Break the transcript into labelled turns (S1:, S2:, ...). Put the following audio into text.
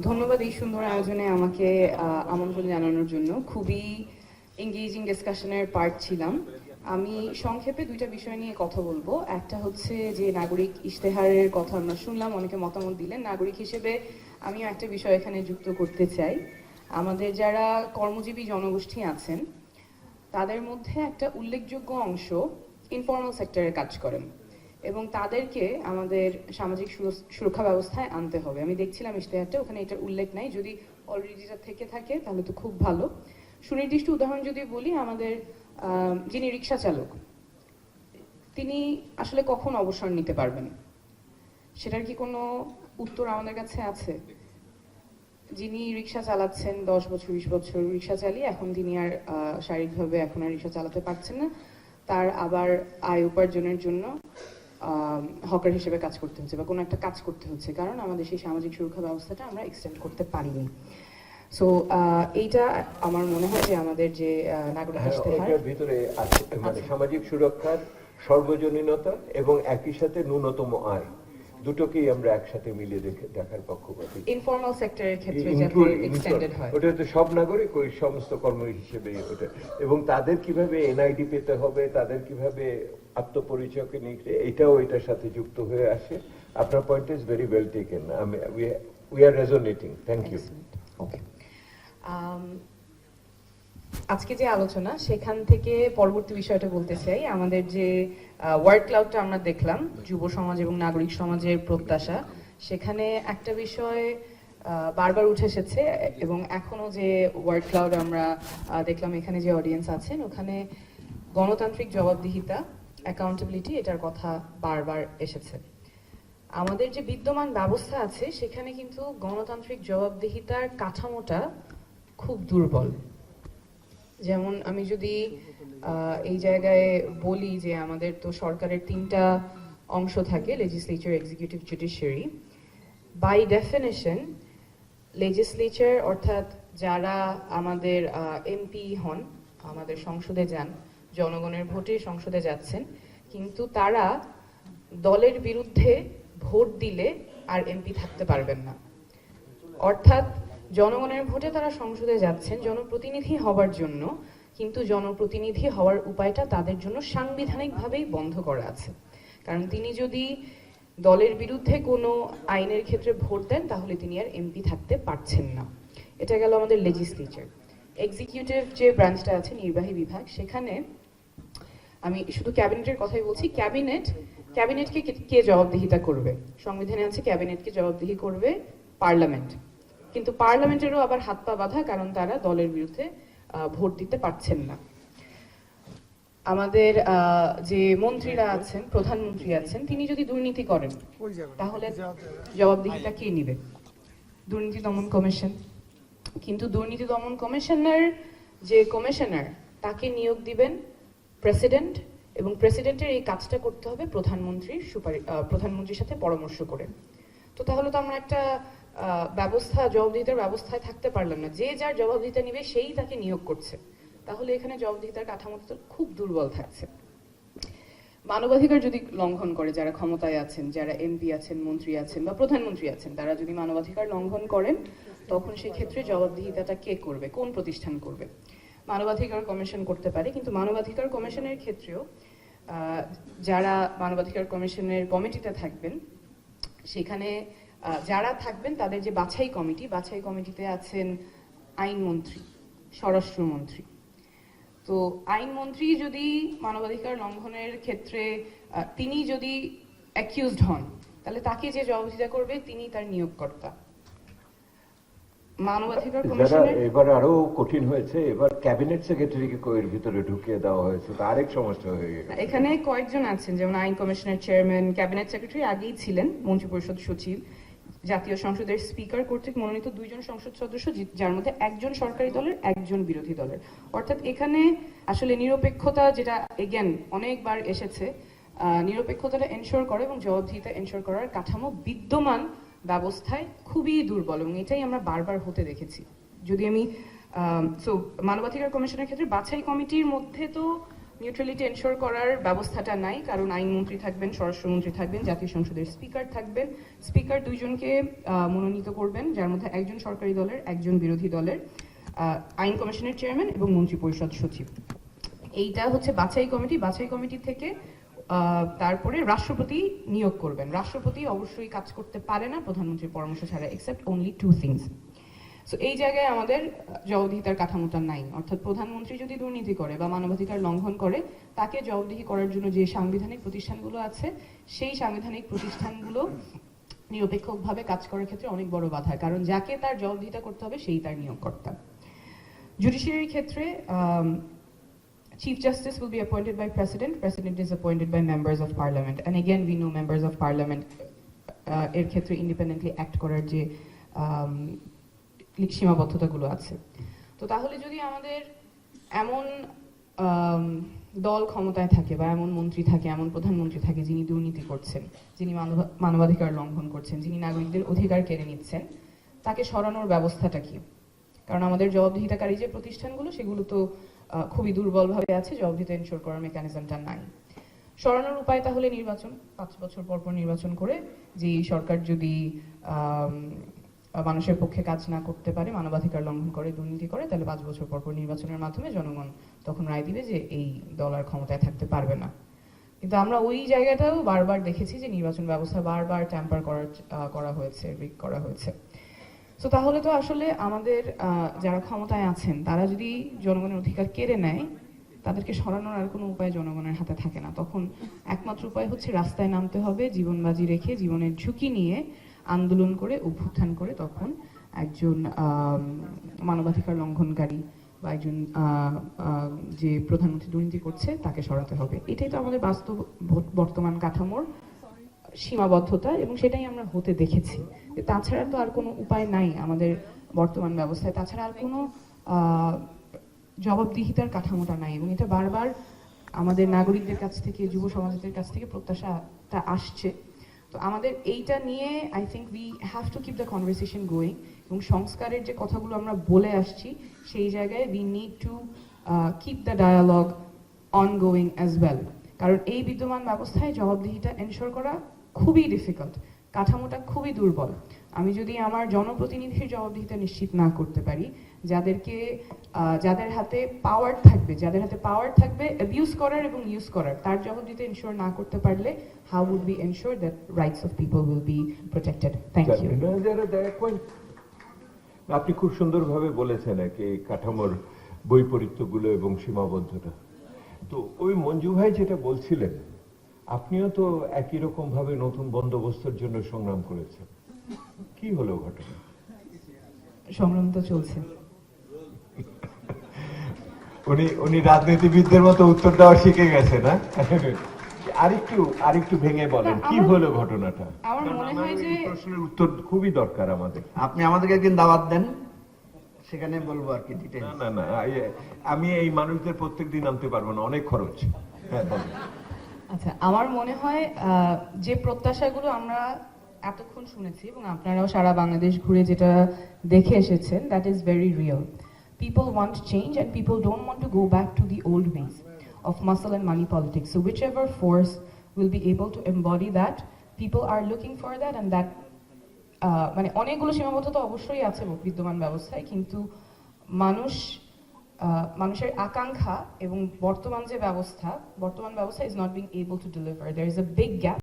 S1: ধন্যবাদ এই সুন্দর আয়োজনে আমাকে আমন্ত্রণ জানানোর জন্য। খুবই এঙ্গেজিং ডিসকাশনের পার্ট ছিলাম। আমি সংক্ষেপে দুইটা বিষয় নিয়ে কথা বলবো। একটা হচ্ছে যে নাগরিক ইশতেহারের কথা আমরা শুনলাম, অনেকে মতামত দিলেন। নাগরিক হিসেবে আমিও একটা বিষয় এখানে যুক্ত করতে চাই। আমাদের যারা কর্মজীবী জনগোষ্ঠী আছেন তাদের মধ্যে একটা উল্লেখযোগ্য অংশ ইনফর্মাল সেক্টরে কাজ করেন এবং তাদেরকে আমাদের সামাজিক সুরক্ষা ব্যবস্থায় আনতে হবে। আমি দেখছিলাম ইশতেহারটা, ওখানে এটার উল্লেখ নাই। যদি অলরেডি এটা থেকে থাকে তাহলে তো খুব ভালো। সুনির্দিষ্ট উদাহরণ যদি বলি, আমাদের যিনি রিক্সা চালক, তিনি আসলে কখন অবসর নিতে পারবেন সেটার কি কোনো উত্তর আমাদের কাছে আছে? যিনি রিক্সা চালাচ্ছেন 10 বছর 20 বছর রিক্সা চালিয়ে এখন তিনি আর শারীরিকভাবে এখন আর রিক্সা চালাতে পারছেন না, তার আবার আয় উপার্জনের জন্য হকার হিসেবে কাজ করতে হচ্ছে বা কোনো একটা কাজ করতে হচ্ছে, কারণ আমাদের সেই সামাজিক সুরক্ষা ব্যবস্থাটা আমরা এক্সটেন্ড করতে পারিনি। সো এইটা আমার মনে হয় যে আমাদের যে নাগরিক ইশতেহার
S2: ভিতরে আছে, মানে সামাজিক সুরক্ষার সর্বজনীনতা এবং একই সাথে ন্যূনতম আয়, দুটোকেই আমরা একসাথে মিলিয়ে দেখার পক্ষপাতী।
S1: ইনফর্মাল সেক্টরের ক্ষেত্রে যাতে এক্সটেন্ডেড হয়,
S2: ওটা তো সব নাগরিক ওই সমস্ত কর্ম হিসেবে ওটা, এবং তাদের কিভাবে এনআইডি পেতে হবে, তাদের কিভাবে আত্মপরিচয়কে নিয়ে, এটাও এটার সাথে যুক্ত হয়ে আসে। আপনার point is very well taken. We are resonating. Thank you.
S1: Okay, আজকে যে আলোচনা সেখান থেকে পরবর্তী বিষয়টা বলতে চাই। আমাদের যে ওয়ার্ড ক্লাউডটা আমরা দেখলাম, যুব সমাজ এবং নাগরিক সমাজের প্রত্যাশা, সেখানে একটা বিষয় বারবার উঠে এসেছে এবং এখনো যে ওয়ার্ড ক্লাউড আমরা দেখলাম, এখানে যে অডিয়েন্স আছেন ওখানে গণতান্ত্রিক জবাবদিহিতা, অ্যাকাউন্টেবিলিটি, এটার কথা বারবার এসেছে। আমাদের যে বিদ্যমান ব্যবস্থা আছে সেখানে কিন্তু গণতান্ত্রিক জবাবদিহিতার কাঠামোটা খুব দুর্বল। যেমন আমি যদি এই জায়গায় বলি যে আমাদের তো সরকারের 3টা অংশ থাকে, legislature, executive, judiciary. By definition legislature অর্থাৎ যারা আমাদের এমপি হন, আমাদের সংসদে যান, জনগণের ভোটে সংসদে যাচ্ছেন, কিন্তু তারা দলের বিরুদ্ধে ভোট দিলে আর এমপি থাকতে পারবেন না। অর্থাৎ জনগণের ভোটে তারা সংসদে যাচ্ছেন জনপ্রতিনিধি হওয়ার জন্য, কিন্তু জনপ্রতিনিধি হওয়ার উপায়টা তাদের জন্য সাংবিধানিকভাবেই বন্ধ করা আছে। কারণ তিনি যদি দলের বিরুদ্ধে কোনো আইনের ক্ষেত্রে ভোট দেন তাহলে তিনি আর এমপি থাকতে পারছেন না। এটা গেল আমাদের লেজিসলেচার। এক্সিকিউটিভ যে ব্রাঞ্চটা আছে, নির্বাহী বিভাগ, সেখানে আমি শুধু ক্যাবিনেটের কথাই বলছি। ক্যাবিনেটকে কে জবাবদিহিতা করবে? সংবিধানে আছে ক্যাবিনেটকে জবাবদিহি করবে পার্লামেন্ট, কিন্তু পার্লামেন্টেরও আবার হাত পা বাঁধা, কারণ তারা দলের বিরুদ্ধে ভোট দিতে পারছেন না। আমাদের যে মন্ত্রীরা আছেন, প্রধানমন্ত্রী আছেন, তিনি যদি দুর্নীতি করেন তাহলে জবাবদিহিতা কে নিবে? দুর্নীতি দমন কমিশন। কিন্তু দুর্নীতি দমন কমিশনের যে কমিশনার, তাকে নিয়োগ দিবেন প্রেসিডেন্ট, এবং প্রেসিডেন্টের এই কাজটা করতে হবে প্রধানমন্ত্রীর সাথে পরামর্শ করে। তো তাহলে তো আমরা একটা ব্যবস্থা, জবাবদিহিতার ব্যবস্থায় থাকতে পারলাম না। যে যার জবাবদিহিতা নিবে সেই তাকে নিয়োগ করছে, তাহলে এখানে জবাবদিহিতার কাঠামোটা তো খুব দুর্বল থাকছে। মানবাধিকার যদি লঙ্ঘন করে যারা ক্ষমতায় আছেন, যারা এমপি আছেন, মন্ত্রী আছেন বা প্রধানমন্ত্রী আছেন, তারা যদি মানবাধিকার লঙ্ঘন করেন, তখন সেক্ষেত্রে জবাবদিহিতাটা কে করবে? কোন প্রতিষ্ঠান করবে? মানবাধিকার কমিশন করতে পারে, কিন্তু মানবাধিকার কমিশনের ক্ষেত্রেও যারা মানবাধিকার কমিশনের কমিটিতে থাকবেন, সেখানে যারা থাকবেন তাদের যে বাছাই কমিটিতে আছেন আইনমন্ত্রী, স্বরাষ্ট্রমন্ত্রী। তো আইনমন্ত্রী যদি মানবাধিকার লঙ্ঘনের ক্ষেত্রে তিনি যদি অ্যাকিউজড হন, তাহলে তাকে যে জবাবদিহিতা করবে তিনি তার নিয়োগকর্তা। মানবাধিকার কমিশনের
S2: এবার আরো কঠিন হয়েছে, এবার ক্যাবিনেট সেক্রেটারিকে এর ভিতরে ঢুকিয়ে দেওয়া হয়েছে, তো আরেক সমস্যা হয়ে গেছে।
S1: এখানে কয়েকজন আছেন, যেমন আইন কমিশনের চেয়ারম্যান, ক্যাবিনেট সেক্রেটারি আগেই ছিলেন, মন্ত্রিপরিষদ সচিব, জাতীয় সংসদের স্পিকার কর্তৃক মনোনীত 2জন সংসদ সদস্য, যার মধ্যে একজন সরকারি দলের, একজন বিরোধী দলের। অর্থাৎ এখানে আসলে নিরপেক্ষতা, যেটা এগেন অনেকবার এসেছে, নিরপেক্ষতাটা এনশোর করে এবং জবাবদিহিতা এনশোর করার কাঠামো বিদ্যমান ব্যবস্থায় খুবই দুর্বল, এবং এটাই আমরা বারবার হতে দেখেছি। যদি আমি মানবাধিকার কমিশনের ক্ষেত্রে বাছাই কমিটির মধ্যে তো নিউট্রালিটি এনশোর করার ব্যবস্থাটা নাই, কারণ আইনমন্ত্রী থাকবেন, স্বরাষ্ট্রমন্ত্রী থাকবেন, জাতীয় সংসদের স্পিকার থাকবেন। স্পিকার দুইজনকে মনোনীত করবেন, যার মধ্যে একজন সরকারি দলের, একজন বিরোধী দলের, আইন কমিশনের চেয়ারম্যান এবং মন্ত্রী পরিষদ সচিব। এইটা হচ্ছে বাছাই কমিটি। বাছাই কমিটি থেকে তারপরে রাষ্ট্রপতি নিয়োগ করবেন। রাষ্ট্রপতি অবশ্যই কাজ করতে পারে না প্রধানমন্ত্রীর পরামর্শ ছাড়া, এক্সেপ্ট অনলি 2 থিংস। সো এই জায়গায় আমাদের জবাবদিহিতার কাঠামোটা নাই, অর্থাৎ প্রধানমন্ত্রী যদি দুর্নীতি করে বা মানবাধিকার লঙ্ঘন করে, তাকে জবাবদিহি করার জন্য যে সাংবিধানিক প্রতিষ্ঠানগুলো আছে, সেই সাংবিধানিক প্রতিষ্ঠানগুলো নিরপেক্ষভাবে কাজ করার ক্ষেত্রে অনেক বড় বাধা, কারণ যাকে তার জবাবদিহিতা করতে হবে সেই তার নিয়োগকর্তা। জুডিশিয়ারির ক্ষেত্রে Chief Justice will be appointed by President. President is appointed by members of Parliament. And again, we know members of Parliament এর ক্ষেত্রে independently act করার যে সীমাবদ্ধতাগুলো আছে। তো তাহলে যদি আমাদের এমন দল ক্ষমতায় থাকে বা এমন মন্ত্রী থাকে, এমন প্রধানমন্ত্রী থাকে যিনি দুর্নীতি করছেন, যিনি মানবাধিকার লঙ্ঘন করছেন, যিনি নাগরিকদের অধিকার কেড়ে নিচ্ছেন, তাকে সরানোর ব্যবস্থাটা কি? কারণ আমাদের জবাবদিহিতাকারী যে প্রতিষ্ঠানগুলো, সেগুলো তো খুবই দুর্বলভাবে আছে, জবাবদিহিতা এনশোর করার মেকানিজমটা নাই। সরানোর উপায় তাহলে নির্বাচন, 5 বছর পর পর নির্বাচন করে, যে সরকার যদি মানুষের পক্ষে কাজ না করতে পারে, মানবাধিকার লঙ্ঘন করে, দুর্নীতি করে, তাহলে 5 বছর পর পর নির্বাচনের মাধ্যমে জনগণ তখন রায় দিবে যে এই দল আর ক্ষমতায় থাকতে পারবে না। কিন্তু আমরা ওই জায়গাটাও বারবার দেখেছি যে নির্বাচন ব্যবস্থা বারবার ট্যাম্পার করা হয়েছে, রিগ করা হয়েছে। তো তাহলে তো আসলে আমাদের যারা ক্ষমতায় আছেন, তারা যদি জনগণের অধিকার কেড়ে নেয়, তাদেরকে সরানোর আর কোনো উপায় জনগণের হাতে থাকে না। তখন একমাত্র উপায় হচ্ছে রাস্তায় নামতে হবে, জীবন বাজি রেখে, জীবনের ঝুঁকি নিয়ে আন্দোলন করে, অভ্যুত্থান করে, তখন একজন মানবাধিকার লঙ্ঘনকারী বা একজন যে প্রধানমন্ত্রী দুর্নীতি করছে তাকে সরাতে হবে। এটাই তো আমাদের বাস্তব বর্তমান কাঠামোর সীমাবদ্ধতা, এবং সেটাই আমরা হতে দেখেছি। তাছাড়া তো আর কোনো উপায় নাই আমাদের বর্তমান ব্যবস্থায়, তাছাড়া আর কোনো জবাবদিহিতার কাঠামোটা নাই। এবং এটা বারবার আমাদের নাগরিকদের কাছ থেকে, যুব সমাজের কাছ থেকে প্রত্যাশাটা আসছে। তো আমাদের এইটা নিয়ে I think we have to keep the conversation going, এবং সংস্কারের যে কথাগুলো আমরা বলে আসছি, সেই জায়গায় we need to keep the dialogue ongoing as well. কারণ এই বিদ্যমান ব্যবস্থায় জবাবদিহিতা এনশোর করা খুবই ডিফিকাল্ট, কাঠামোটা খুবই দুর্বল। আমি যদি আমার জনপ্রতিনিধির জবাবদিহিতা নিশ্চিত না করতে পারি, যাদের হাতে পাওয়ার থাকবে অ্যাবিউজ করার এবং ইউজ করার, তার জবাবদিহিতা এনশোর না করতে পারলে, how would be ensure that rights of people will be protected? Thank you.
S2: আপনি খুব সুন্দরভাবে বলেছেন এই কাঠামোর বৈপরীত্যগুলো এবং সীমাবদ্ধতা। তো ওই মঞ্জু ভাই যেটা বলছিলেন, আপনিও তো একই রকম ভাবে নতুন বন্দোবস্তের জন্য সংগ্রাম করেছেন। কি হলো ঘটনা?
S1: সংগ্রাম তো চলছে।
S2: উনি রাজনীতিবিদদের মতো উত্তর দেওয়া শিখে গেছে না? আরেকটু ভেঙে বলেন কি হলো ঘটনাটা।
S1: আমার মনে হয় যে
S2: প্রশ্নের উত্তর খুবই দরকার আমাদের।
S3: আপনি আমাদেরকে একদিন দাওয়াত দেন, সেখানে বলবো আর কি ডিটেইলস।
S2: না, আমি এই মানুষদের প্রত্যেকদিন আনতে পারবো না, অনেক খরচ। হ্যাঁ বলেন।
S1: আচ্ছা, আমার মনে হয় যে প্রত্যাশাগুলো আমরা এতক্ষণ শুনেছি এবং আপনারাও সারা বাংলাদেশ ঘুরে যেটা দেখে এসেছেন, that is very real. People want change and people don't want to go back to the old ways of muscle and money politics. So whichever force will be able to embody that, people are looking for that, and that মানে অনেকগুলো সীমাবদ্ধতা অবশ্যই আছে বিদ্যমান ব্যবস্থায়, কিন্তু মানুষের আকাঙ্ক্ষা এবং বর্তমান ব্যবস্থা is not being able to deliver. There is a big gap